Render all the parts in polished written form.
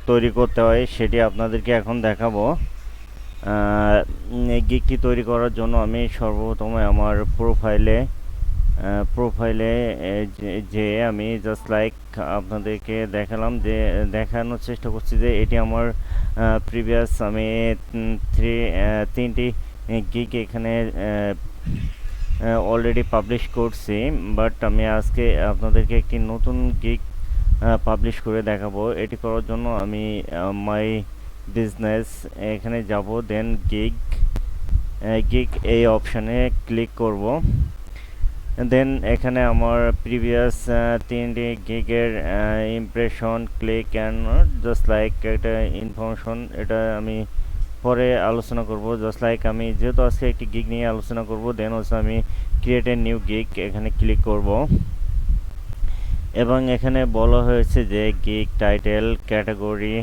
তৈরি করতে হয় সেটি আপনাদেরকে এখন দেখাবো। এই গিগটি তৈরি করার জন্য আমি সর্বপ্রথমে আমার প্রোফাইলে যে আমি জাস্ট লাইক আপনাদেরকে দেখানোর চেষ্টা করছি যে এটি আমার প্রিভিয়াস আমি তিনটি গিগ এখানে অলরেডি পাবলিশ করছি, বাট আমি আজকে আপনাদেরকে একটি নতুন গিগ পাবলিশ করে দেখাবো। এটি করার জন্য আমি মাই বিজনেস এখানে যাব, দেন গিগ এই অপশানে ক্লিক করব। দেন এখানে আমার প্রিভিয়াস তিনটি গিগের impression click and just like একটা ইনফরমেশন, এটা আমি পরে আলোচনা করব। জাস্ট লাইক আমি যেহেতু আজকে একটি গিগ নিয়ে আলোচনা করব, দেন হচ্ছে আমি ক্রিয়েট এ নিউ গিগ এখানে ক্লিক করব। এবং এখানে বলা হয়েছে যে gig title, category,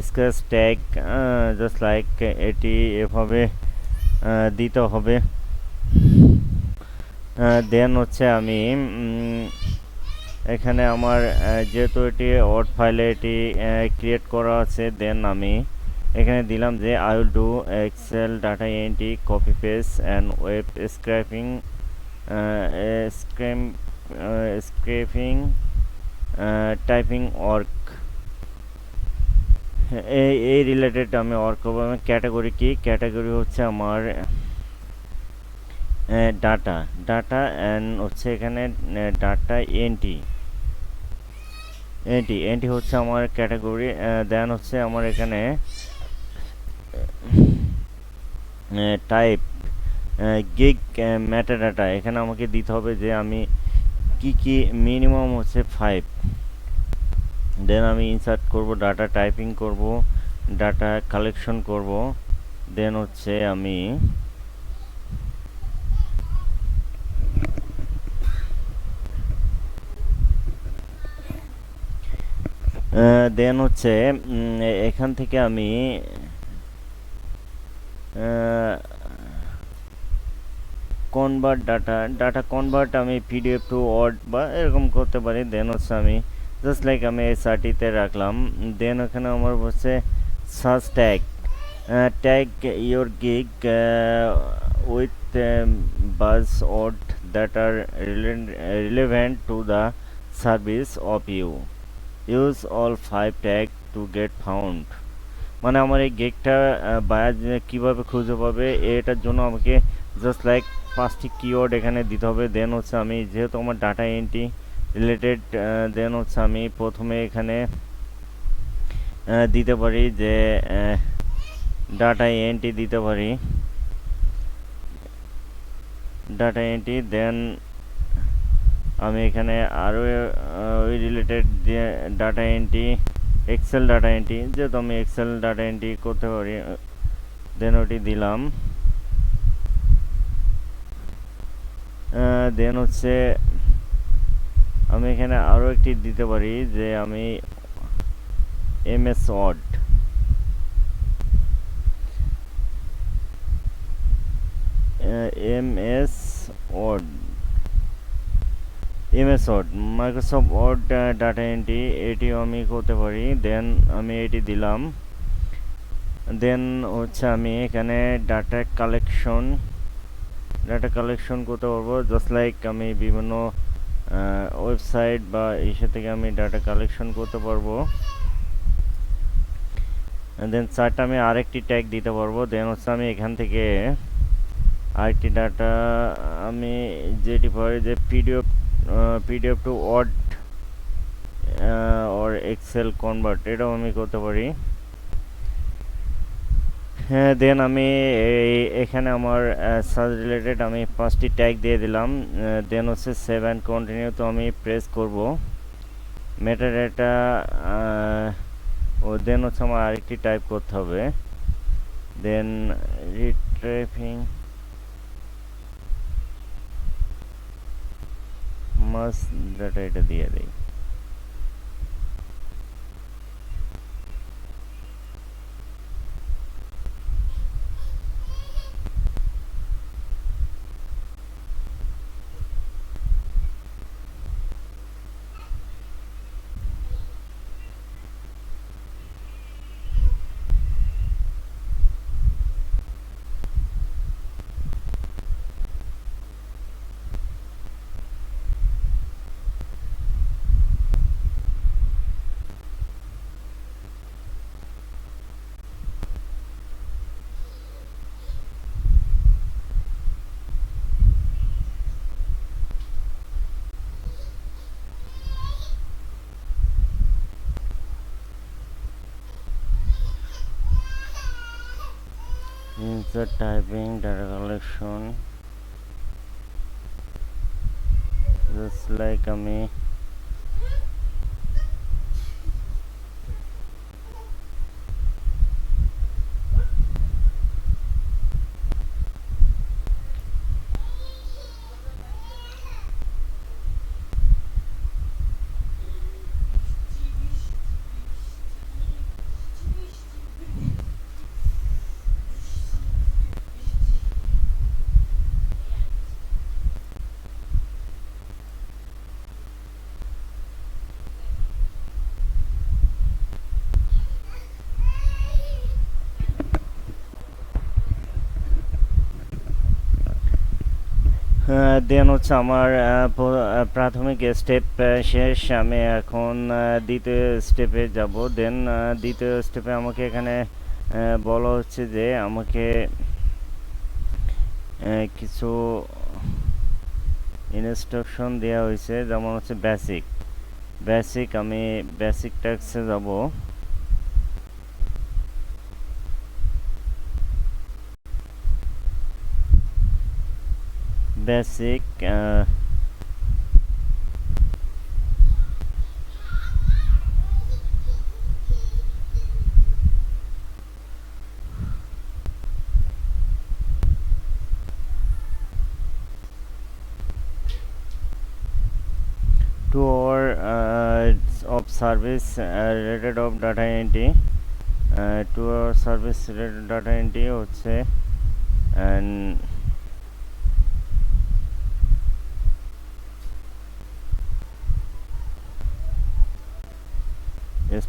sketch tag, just like এটি এভাবে দিতে হবে। দেন হচ্ছে আমি এখানে আমার যেহেতু এটি ওয়ার্ড ফাইলে এটি ক্রিয়েট করা আছে, দেন আমি এখানে দিলাম যে I will do excel data entry, copy paste and web scraping typing work, এই রিলেটেড আমি ওয়ার্ক করবো। আমি ক্যাটাগরি কি, ক্যাটাগরি হচ্ছে আমার ডাটা অ্যান্ড হচ্ছে এখানে ডাটা এন্ট্রি হচ্ছে আমার ক্যাটাগরি। দেন হচ্ছে আমার এখানে টাইপ গিগ মেটাডাটা, এখানে আমাকে দিতে হবে যে আমি কি মিনিমাম হচ্ছে 5। দেন আমি ইনসার্ট করব, ডাটা টাইপিং করব, ডাটা কালেকশন করব। দেন হচ্ছে আমি এখান থেকে আমি কনভার্ট ডাটা কনভার্ট আমি পিডিএফ টু ওয়ার্ড বা এরকম করতে পারি। দেন হচ্ছে আমি জাস্ট লাইক আমি এই সার্টিতে রাখলাম। দেন ওখানে আমার হচ্ছে search tag your gig with buzz word that are relevant to the service of use all 5 tag to get found. মানে আমার এই গিগটা বায়ার কীভাবে খুঁজে পাবে, এটার জন্য আমাকে জাস্ট লাইক 5টি কিওয়ার্ড এখানে দিতে হবে। দেন হচ্ছে আমি যেহেতু আমার ডাটা এন্ট্রি রিলেটেড, দেন হচ্ছে আমি প্রথমে এখানে দিতে পারি যে ডাটা এন্ট্রি দিতে পারি, ডাটা এন্ট্রি। দেন আমি এখানে আরও ওই রিলেটেড যে data entry, excel data entry, যেহেতু আমি এক্সেল ডাটা এন্ট্রি করতে পারি, দেন ওটি দিলাম। দেন হচ্ছে আমি এখানে আরও একটি দিতে পারি যে আমি MS word, Microsoft word data entry, এটিও আমি করতে পারি। দেন আমি এটি দিলাম। দেন হচ্ছে আমি এখানে ডাটা কালেকশন করতে পারবো, জাস্ট লাইক আমি বিভিন্ন ওয়েবসাইট বা ইসে থেকে আমি ডাটা কালেকশন করতে পারবো। দেন চারটা আমি আরেকটি ট্যাগ দিতে পারবো। দেন হচ্ছে আমি এখান থেকে আরেকটি ডাটা আমি যেটি পারি যে PDF to word or excel convert, এটাও আমি করতে পারি। হ্যাঁ, দেন আমি এখানে আমার সার্চ রিলেটেড আমি 5টি ট্যাগ দিয়ে দিলাম। দেন হচ্ছে সেভ অ্যান্ড কন্টিনিউ, তো আমি প্রেস করব মেটাডাটা। দেন হচ্ছে আমার আরেকটি টাইপ করতে হবে, দেন রিট্রেভিং মাস ডাটা, এটা দিয়ে দিই। the typing data collection just like আমি দেন হচ্ছে আমার প্রাথমিক স্টেপ শেষ। আমি এখন দ্বিতীয় স্টেপে যাব। দেন দ্বিতীয় স্টেপে আমাকে এখানে বলা হচ্ছে যে আমাকে কিছু ইনস্ট্রাকশন দেওয়া হয়েছে, যেমন হচ্ছে বেসিক আমি বেসিক ট্যাক্সে যাব। Basic two hours of service rated of data entry, 2 hour service rated data entry হচ্ছে and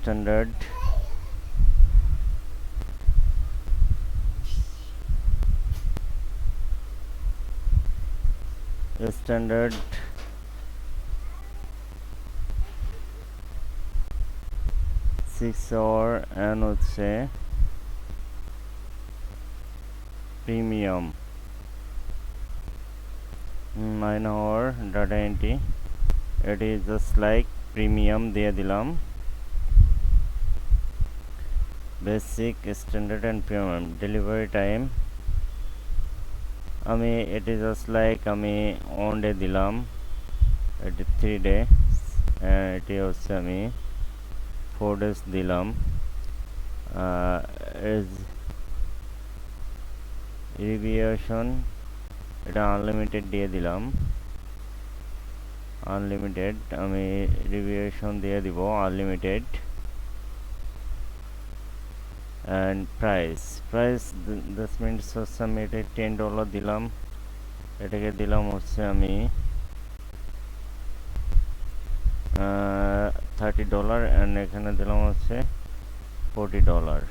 standard standard 6 hour and হচ্ছে premium 9 hour data entry। it is just like premium দিয়ে দিলাম। Basic standard and premium delivery time আমি it is just like আমি on day দিলাম, এটি 3 day, এটি হচ্ছে আমি 4 days দিলাম। রিভিউশন এটা আনলিমিটেড দিয়ে দিলাম, আনলিমিটেড আমি রিভিউশন দিয়ে দিব unlimited. And price this means হচ্ছে আমি এটা $10 দিলাম, এটাকে দিলাম হচ্ছে আমি $30 অ্যান্ড এখানে দিলাম হচ্ছে $40।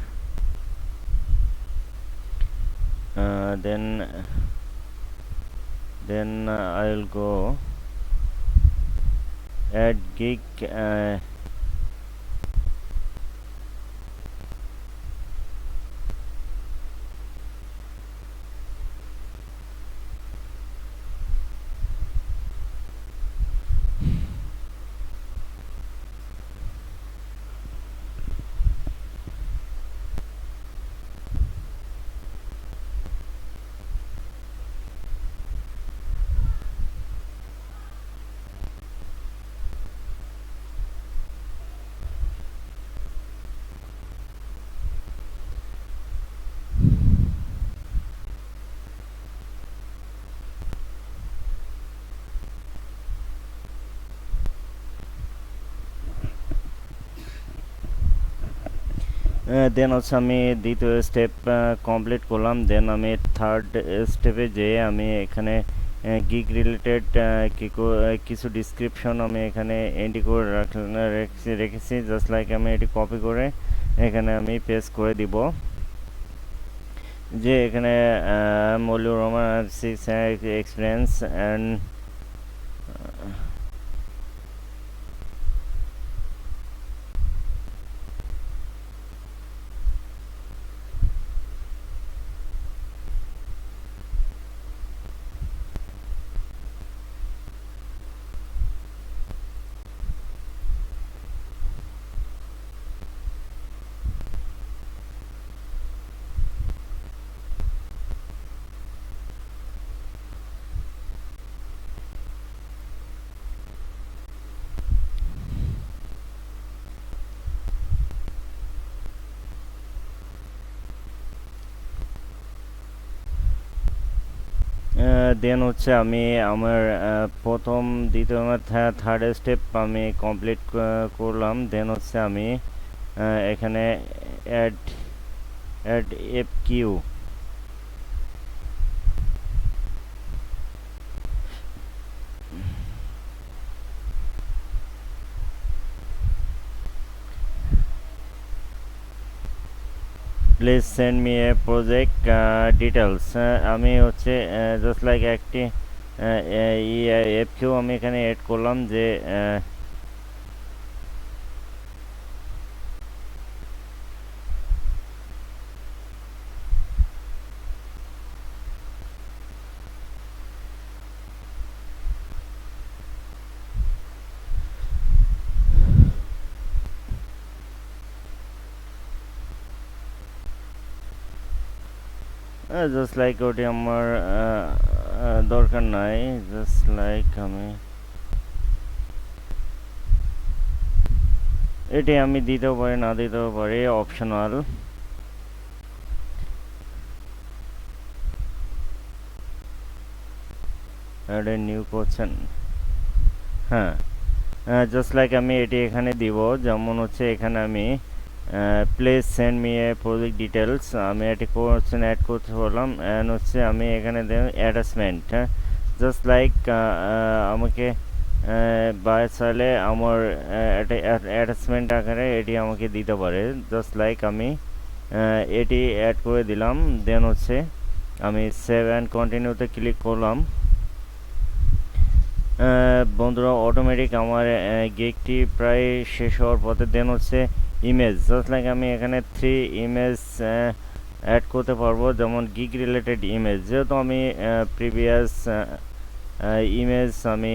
then I will go add gig দেন হচ্ছে আমি দ্বিতীয় স্টেপ কমপ্লিট করলাম। দেন আমি থার্ড স্টেপে যেয়ে আমি এখানে গিগ রিলেটেড কিছু ডিসক্রিপশন আমি এখানে এন্ট্রি করে রেখেছি। জাস্ট লাইক আমি এটি কপি করে এখানে আমি পেস্ট করে দিব যে এখানে আলিউর রহমান 6 এক্সপিরিয়েন্স অ্যান্ড দেন হচ্ছে আমি আমার প্রথম দ্বিতীয় আমার থার্ড স্টেপ আমি কমপ্লিট করলাম। দেন হচ্ছে আমি এখানে add add F Q please send me a project details. আমি হচ্ছে জাস্ট লাইক একটি এফ কিউ আমি এখানে অ্যাড করলাম যে জাস্ট লাইক ওটি আমার দরকার নাই। জাস্ট লাইক আমি এটি আমি দিতেও পারি না দিতেও পারি, optional. Add a new question, হ্যাঁ জাস্ট লাইক আমি এটি এখানে দিব। যেমন হচ্ছে এখানে আমি please send me a project details, আমি এটি কোশ্চেন অ্যাড করতে বললাম। অ্যান্ড হচ্ছে আমি এখানে দেব অ্যাটাচমেন্ট। হ্যাঁ জাস্ট লাইক আমাকে বা চাইলে আমার অ্যাটাচমেন্ট আকারে এটি আমাকে দিতে পারে। জাস্ট লাইক আমি এটি অ্যাড করে দিলাম। দেন হচ্ছে আমি সেভ অ্যান্ড কন্টিনিউতে ক্লিক করলাম। বন্ধুরা অটোমেটিক আমার গিগটি প্রায় শেষ হওয়ার পথে। দেন হচ্ছে ইমেজ, জাস্ট লাইক আমি এখানে 3 ইমেজ অ্যাড করতে পারবো, যেমন গিগ রিলেটেড ইমেজ। যেহেতু আমি প্রিভিয়াস ইমেজ আমি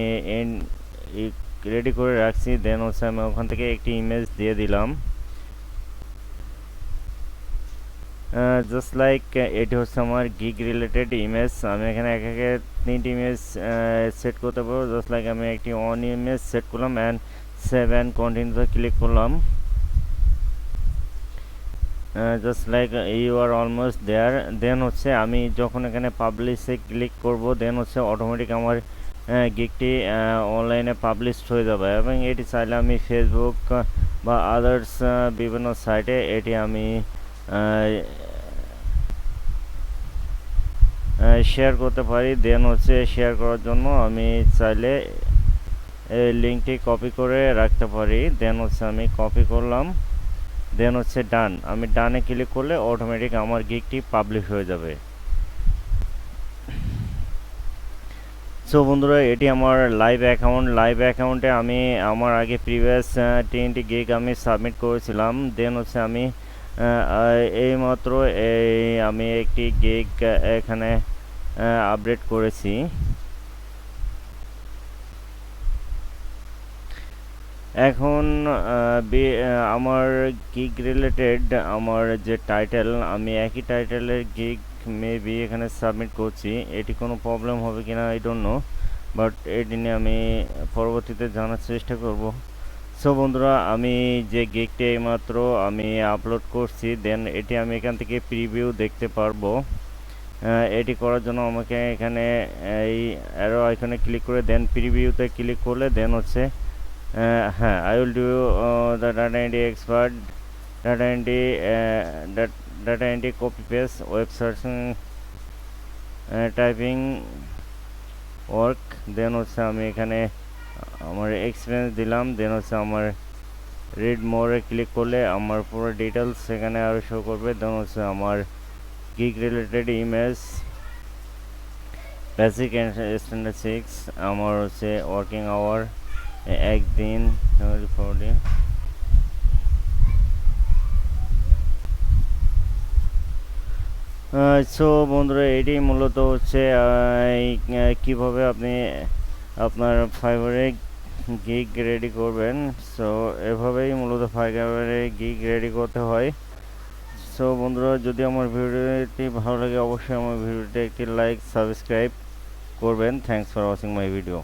রেডি করে রাখছি, দেন হচ্ছে আমি ওখান থেকে একটি ইমেজ দিয়ে দিলাম। জাস্ট লাইক এটি হচ্ছে আমার গিগ রিলেটেড ইমেজ। আমি এখানে এক একে 3টি ইমেজ সেট করতে পারবো। জাস্ট লাইক আমি একটি অন ইমেজ সেট করলাম অ্যান্ড সেভ অ্যান্ড কন্টিনিউতে ক্লিক করলাম। Just like you are almost there. Then হচ্ছে আমি যখন এখানে পাবলিশে ক্লিক করব, দেন হচ্ছে অটোমেটিক আমার গিগটি অনলাইনে পাবলিশড হয়ে যাবে। এবং এটি চাইলে আমি ফেসবুক বা আদার্স বিভিন্ন সাইটে এটি আমি শেয়ার করতে পারি। দেন হচ্ছে শেয়ার করার জন্য আমি চাইলে এই লিঙ্কটি কপি করে রাখতে পারি। দেন হচ্ছে আমি কপি করলাম। দেন হচ্ছে ডান, আমি ডানে ক্লিক করলে অটোমেটিক আমার গিগটি পাবলিশ হয়ে যাবে। সো বন্ধুরা এটি আমার লাইভ অ্যাকাউন্ট। লাইভ অ্যাকাউন্টে আমি আমার আগে প্রিভিয়াস 3টি গিগ আমি সাবমিট করেছিলাম। দেন হচ্ছে আমি এইমাত্র আমি একটি গিগ এখানে আপডেট করেছি। এখন আমার গিগ রিলেটেড আমার যে টাইটেল, আমি একই টাইটেলের গিগ মেবি এখানে সাবমিট করছি। এটি কোনো প্রবলেম হবে কিনা আই ডোন্ট নো, বাট এটি নিয়ে আমি পরবর্তীতে জানার চেষ্টা করব। সো বন্ধুরা আমি যে গিগটি এইমাত্র আমি আপলোড করছি, দেন এটি আমি এখান থেকে প্রিভিউ দেখতে পারবো। এটি করার জন্য আমাকে এখানে এই অ্যারো আইকনে ক্লিক করে দেন প্রিভিউতে ক্লিক করলে দেন হচ্ছে হ্যাঁ I will do the data entry expert, data entry copy paste, web searching, typing work. Then হচ্ছে আমি এখানে আমার এক্সপিরিয়েন্স দিলাম। দেন হচ্ছে আমার রিড মোরে ক্লিক করলে আমার পুরো ডিটেলস সেখানে আরও শো করবে। দেন হচ্ছে আমার gig related image, basic standard 6, আমার হচ্ছে ওয়ার্কিং আওয়ার একদিন 40। সো বন্ধুরা এটি মূলত হচ্ছে কীভাবে আপনি আপনার ফাইবারে গিগ রেডি করবেন। সো এভাবেই মূলত ফাইবারে গিগ রেডি করতে হয়। সো বন্ধুরা যদি আমার ভিডিওটি ভালো লাগে অবশ্যই আমার ভিডিওটি একটি লাইক সাবস্ক্রাইব করবেন। Thanks for watching my video.